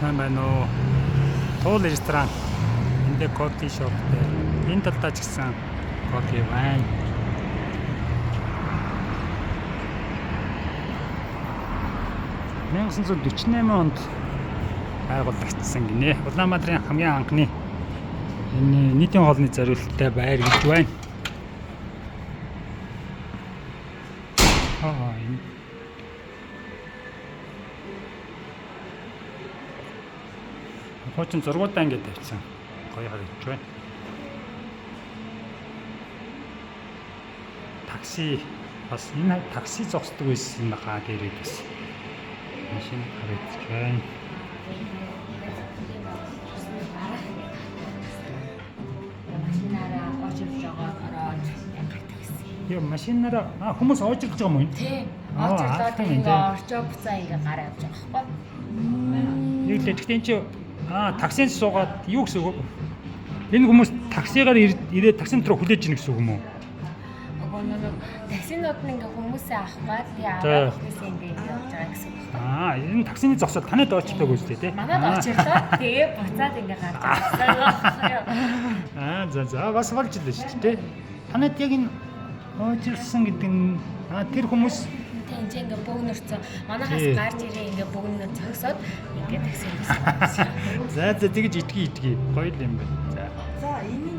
сайн байна уу? Туул ресторан эндээ кофе шоп дээр энэ талдаа ч гэсэн кофе байна. (1948) онд байгуулагдсан гинэ. Улаанбаатарын хамгийн анхны энэ нийтийн хоолны зориулалттай байр гэж байна. Энэ хуучин зургуудаа ингээд тавьсан. Гоё харагдаж байна. Такси бас энэ такси зогсдог байсан баха дээрээ бас машин харагдаж байна. Машинаараа очиж байгаа ороод гардаг гэсэн. Яа машинаараа хүмүүс оож ирж байгаа юм уу? Тийм. Очирлоод ингээ орчоо буцаа ингээ гараа явж байгаа байхгүй. Юу л гэхдээ эн чи таксинд суугаад юу гэсэн үг вэ? Энэ хүмүүс таксигаар ирээд таксин руу хүлээж ийн гэсэн үг юм уу? Нөгөө таксинууд нь ингээ хүмүүсээ авахгүй тий аваад хүмүүсээ ингээ явж байгаа гэсэн үг байна. Энэ таксины зогсоод танад очдог үстэй тий. Манайд очирлоо тэгээ буцаад ингээ гарч байгаа. За бас болж илээ шүү дээ. Танад яг энэ очирсан гэдэг нь тэр хүмүүс Энд ингээ бөөгнөрцөн манайхаас гарч ирээ ингээ бөөгнөр зогсоод ингээ таксинд басан. За тэгж итгий гоё юм байна. За энэ